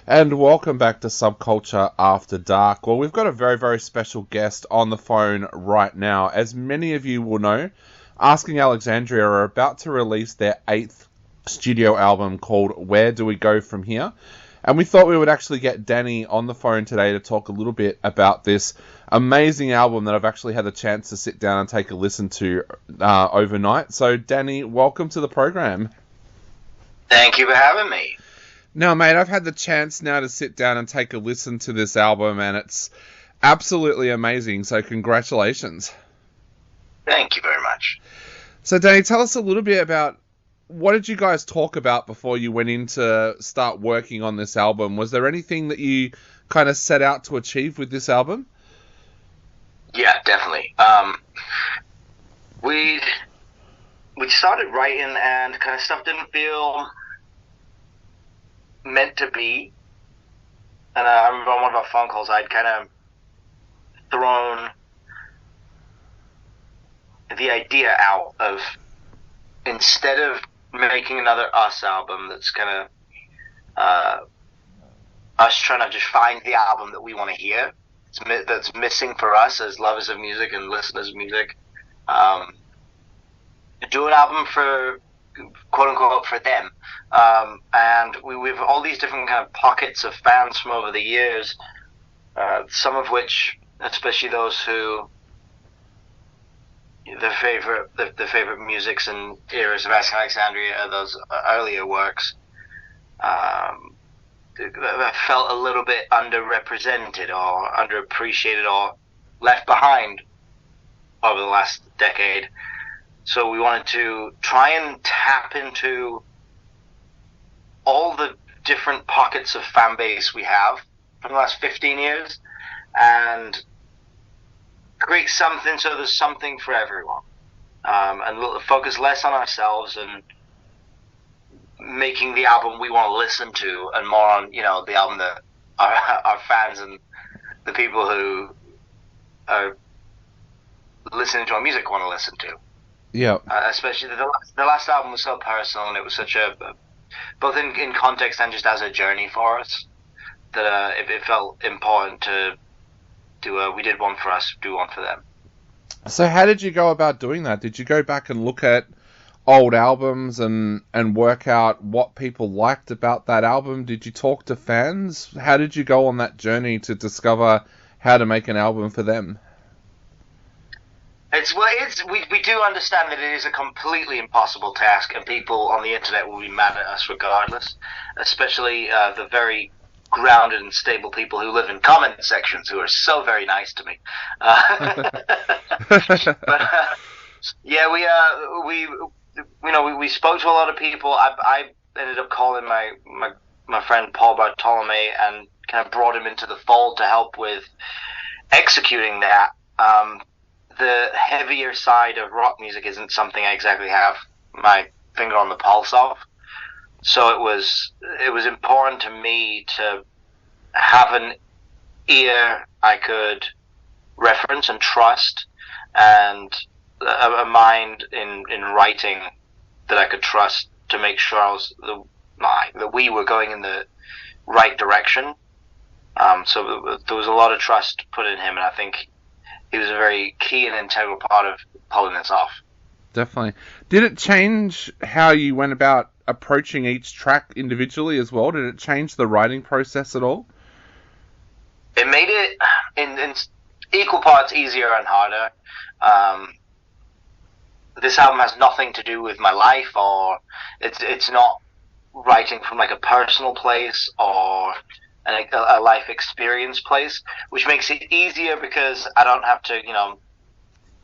And welcome back to Subculture After Dark. Well, we've got a very, very special guest on the phone right now. As many of you will know, Asking Alexandria are about to release their 8th studio album called Where Do We Go From Here? And we thought we would actually get Danny on the phone today to talk a little bit about this amazing album that I've actually had the chance to sit down and take a listen to overnight. So, Danny, welcome to the program. Thank you for having me. Now, mate, I've had the chance now to sit down and take a listen to this album, and it's absolutely amazing, so congratulations. Thank you very much. So, Danny, tell us a little bit about what did you guys talk about before you went in to start working on this album? Was there anything that you kind of set out to achieve with this album? Yeah, definitely. We started writing, and kind of stuff didn't feel meant to be. And I remember on one of our phone calls, I'd kind of thrown the idea out of, instead of making another Us album that's kind of us trying to just find the album that we want to hear, that's missing for us as lovers of music and listeners of music, do an album for, quote unquote, for them. And we've all these different kind of pockets of fans from over the years, some of which, especially those who the favorite musics and eras of Alexandria are those earlier works, that felt a little bit underrepresented or underappreciated or left behind over the last decade. So we wanted to try and tap into all the different pockets of fan base we have from the last 15 years and create something so there's something for everyone. And focus less on ourselves and making the album we want to listen to and more on, the album that our fans and the people who are listening to our music want to listen to. Yeah. Especially the last album was so personal, and it was such a, both in context and just as a journey for us, that it felt important to do. We did one for us, do one for them. So how did you go about doing that? Did you go back and look at old albums and work out what people liked about that album? Did you talk to fans? How did you go on that journey to discover how to make an album for them? We do understand that it is a completely impossible task, and people on the internet will be mad at us regardless, especially the very grounded and stable people who live in comment sections who are so very nice to me. We spoke to a lot of people. I ended up calling my friend Paul Bartolome and kind of brought him into the fold to help with executing that. The heavier side of rock music isn't something I exactly have my finger on the pulse of. So it was important to me to have an ear I could reference and trust, and a mind in writing that I could trust to make sure that we were going in the right direction. So there was a lot of trust put in him, and I think he was a very key and integral part of pulling this off. Definitely. Did it change how you went about approaching each track individually as well? Did it change the writing process at all? It made it in equal parts easier and harder. This album has nothing to do with my life, or it's not writing from like a personal place or a life experience place, which makes it easier because I don't have to,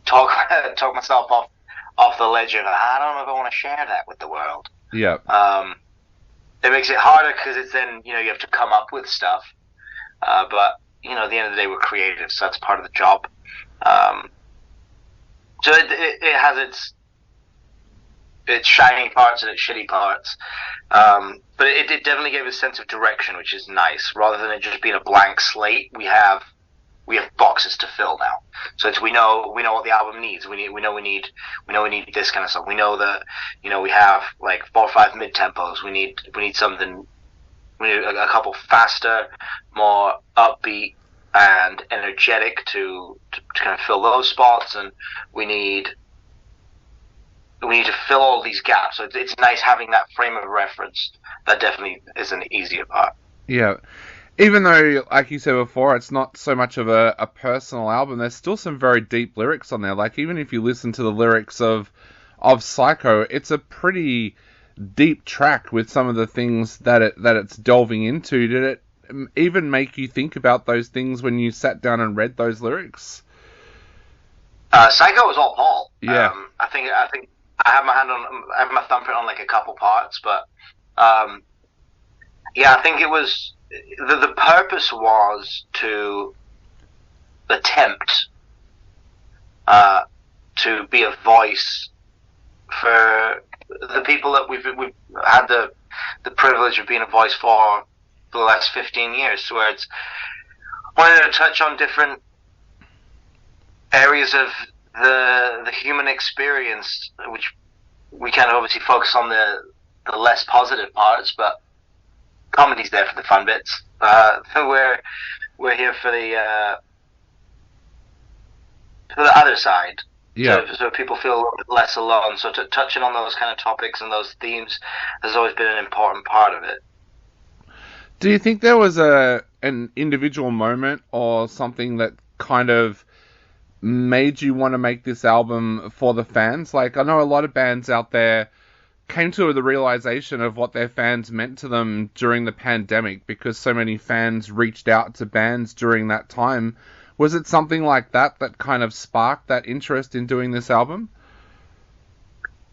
talk myself off the ledge of, I don't know if I want to share that with the world. Yeah. It makes it harder because it's then, you have to come up with stuff. But, at the end of the day, we're creative, so that's part of the job. So it has its shiny parts and its shitty parts. But it definitely gave a sense of direction, which is nice. Rather than it just being a blank slate, we have boxes to fill now. So we know what the album needs. We know we need this kind of stuff. We know that we have like 4 or 5 mid tempos. We need something We need a couple faster, more upbeat and energetic to kind of fill those spots, and we need to fill all these gaps. So it's nice having that frame of reference. That definitely is an easier part. Yeah. Even though, like you said before, it's not so much of a personal album, there's still some very deep lyrics on there. Like, even if you listen to the lyrics of Psycho, it's a pretty deep track with some of the things that it's delving into. Did it even make you think about those things when you sat down and read those lyrics? Psycho was all Paul. Yeah. I think I have my thumbprint on like a couple parts, but yeah, I think it was the purpose was to attempt to be a voice for the people that we've had the privilege of being a voice for the last 15 years, where it's wanted to touch on different areas of the human experience, which we kind of obviously focus on the less positive parts, but comedy's there for the fun bits. We're here for the other side. Yeah. So people feel a little bit less alone. So touching on those kind of topics and those themes has always been an important part of it. Do you think there was an individual moment or something that kind of made you want to make this album for the fans? Like, I know a lot of bands out there came to the realization of what their fans meant to them during the pandemic because so many fans reached out to bands during that time. Was it something like that kind of sparked that interest in doing this album?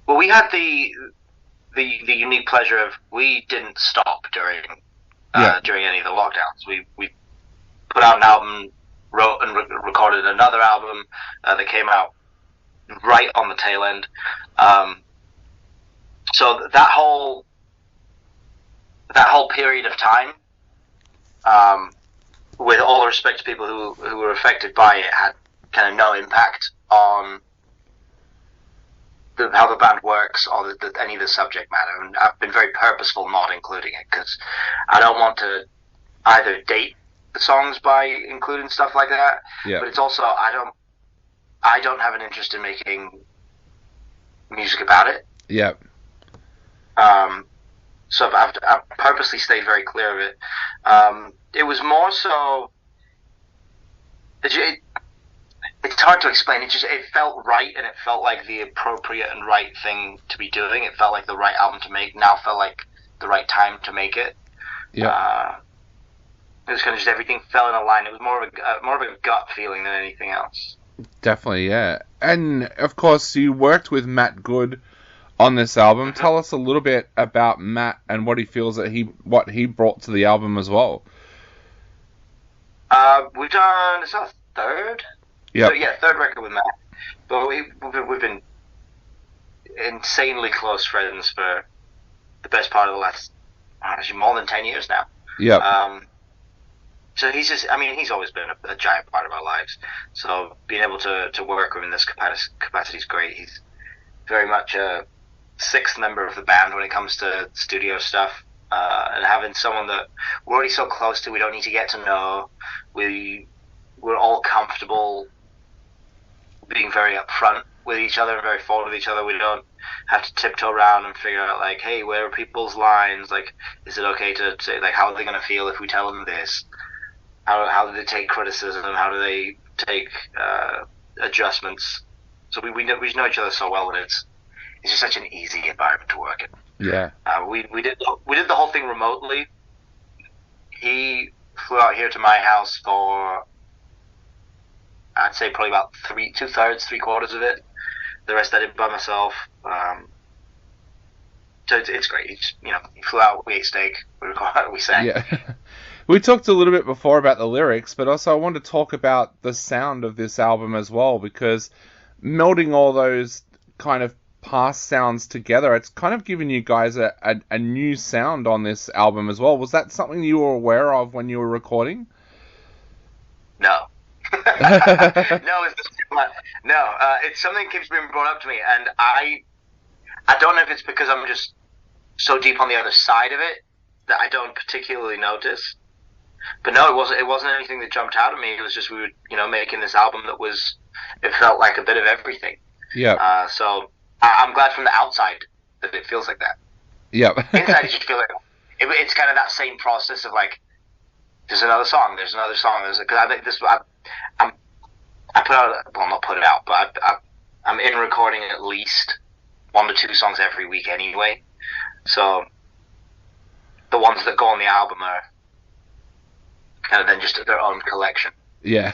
Well, we had the unique pleasure of we didn't stop during any of the lockdowns. We put out an album, wrote and recorded another album that came out right on the tail end. So that whole period of time, with all the respect to people who were affected by it, had kind of no impact on how the band works or any of the subject matter. And I've been very purposeful not including it because I don't want to either date the songs by including stuff like that, but it's also I don't have an interest in making music about it. Yeah. So I've purposely stayed very clear of it. It was more so. It's hard to explain. It felt right, and it felt like the appropriate and right thing to be doing. It felt like the right album to make. Now felt like the right time to make it. Yeah. It was kind of just everything fell in a line. It was more of a gut feeling than anything else. Definitely, yeah. And of course, you worked with Matt Good on this album. Mm-hmm. Tell us a little bit about Matt and what he feels what he brought to the album as well. We've done it's our third. Yeah. So, yeah, third record with Matt. But we've been insanely close friends for the best part of the last actually more than 10 years now. Yeah. So he's always been a giant part of our lives. So being able to work with him in this capacity is great. He's very much a sixth member of the band when it comes to studio stuff. And having someone that we're already so close to, we don't need to get to know. We're all comfortable being very upfront with each other and very forward with each other. We don't have to tiptoe around and figure out, like, hey, where are people's lines? Like, is it okay to say, like, how are they going to feel if we tell them this? How do they take criticism? How do they take adjustments? So we know each other so well that it's just such an easy environment to work in. Yeah. We did the whole thing remotely. He flew out here to my house for, I'd say probably about 2/3, 3/4 of it. The rest I did by myself. So it's great. He flew out, we ate steak, we sang. Yeah. We talked a little bit before about the lyrics, but also I want to talk about the sound of this album as well, because melding all those kind of past sounds together, it's kind of given you guys a new sound on this album as well. Was that something you were aware of when you were recording? No. It's something that keeps being brought up to me, and I don't know if it's because I'm just so deep on the other side of it that I don't particularly notice. But no, it wasn't anything that jumped out at me. It was just we were, making this album it felt like a bit of everything. Yeah. So I'm glad from the outside that it feels like that. Yeah. Inside, you just feel like it's kind of that same process of like, there's another song, because I think I put out, well, not put it out, but I'm in recording at least 1 to 2 songs every week anyway. So the ones that go on the album are kind of then just their own collection. Yeah.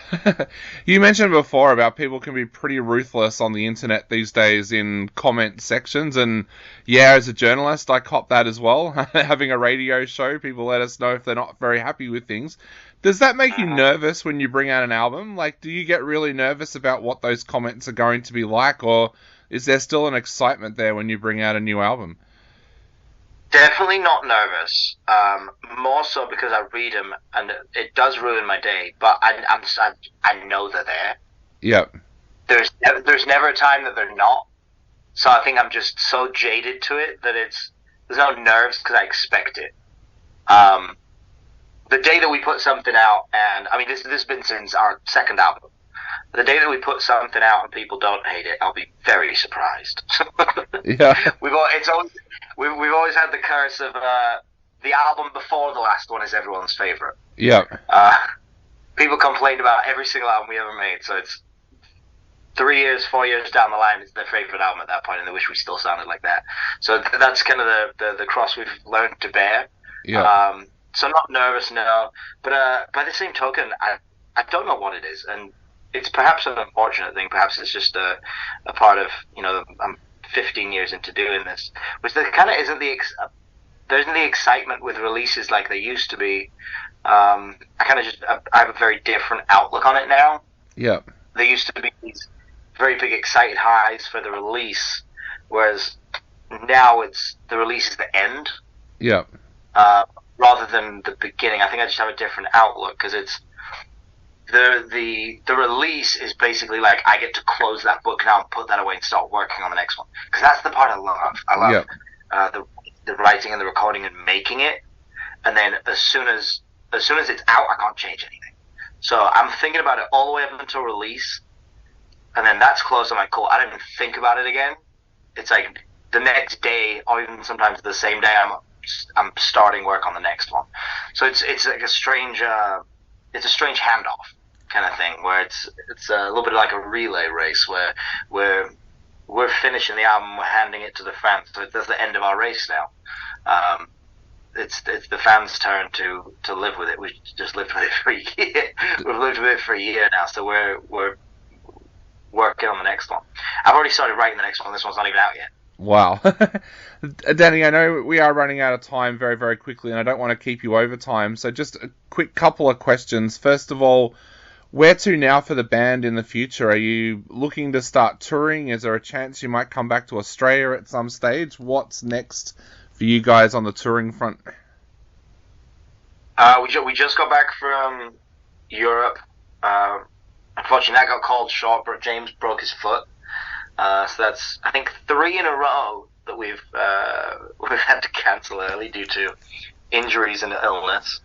You mentioned before about people can be pretty ruthless on the internet these days in comment sections, and yeah, as a journalist, I cop that as well. Having a radio show, people let us know if they're not very happy with things. Does that make you nervous when you bring out an album? Like, do you get really nervous about what those comments are going to be like, or is there still an excitement there when you bring out a new album? Definitely not nervous. More so because I read them, and it does ruin my day. But I know they're there. Yep. There's never a time that they're not. So I think I'm just so jaded to it that there's no nerves because I expect it. The day that we put something out, and I mean this has been since our second album. The day that we put something out and people don't hate it, I'll be very surprised. Yeah. We've always had the curse of the album before the last one is everyone's favorite. Yeah. People complained about every single album we ever made, so it's 3 years, 4 years down the line, it's their favorite album at that point, and they wish we still sounded like that. So that's kind of the cross we've learned to bear. Yeah. So I'm not nervous, no. But by the same token, I don't know what it is, and it's perhaps an unfortunate thing. Perhaps it's just a part of, I'm 15 years into doing this, which there kind of isn't there isn't the excitement with releases like there used to be. I have a very different outlook on it now. Yeah. There used to be these very big excited highs for the release, whereas now the release is the end. Yeah. Rather than the beginning. I think I just have a different outlook because it's the release is basically like I get to close that book now and put that away and start working on the next one, because that's the part I love. I love the writing and the recording and making it, and then as soon as it's out, I can't change anything. So I'm thinking about it all the way up until release, and then that's close. I'm like, cool. I don't even think about it again. It's like the next day, or even sometimes the same day, I'm starting work on the next one. So it's like a strange handoff kind of thing, where it's a little bit like a relay race where we're finishing the album, we're handing it to the fans. So that's the end of our race now. It's the fans' turn to live with it. We've just lived with it for a year. We've lived with it for a year now, so we're working on the next one. I've already started writing the next one. This one's not even out yet. Wow. Danny, I know we are running out of time very, very quickly, and I don't want to keep you over time, so just a quick couple of questions. First of all, where to now for the band in the future? Are you looking to start touring? Is there a chance you might come back to Australia at some stage? What's next for you guys on the touring front? We just got back from Europe. Unfortunately, that got called short, but James broke his foot. So that's, I think, 3 in a row that we've had to cancel early due to injuries and illness.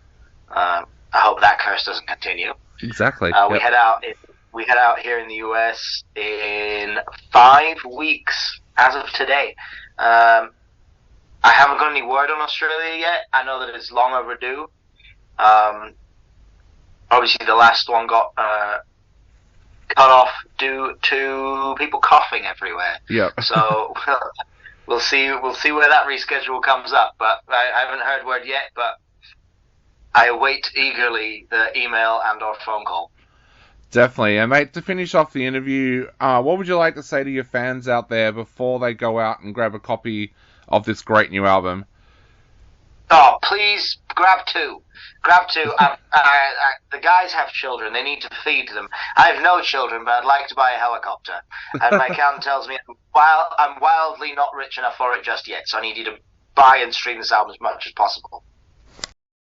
I hope that curse doesn't continue. Exactly. We head out here in the US in 5 weeks as of today. I haven't got any word on Australia yet. I know that it's long overdue. Obviously, the last one got cut off due to people coughing everywhere. Yeah. So we'll see where that reschedule comes up. But I haven't heard word yet. But I await eagerly the email and or phone call. Definitely. And mate, to finish off the interview, what would you like to say to your fans out there before they go out and grab a copy of this great new album? Oh, please grab 2. Grab 2. The guys have children. They need to feed them. I have no children, but I'd like to buy a helicopter. And my accountant tells me I'm wildly not rich enough for it just yet, so I need you to buy and stream this album as much as possible.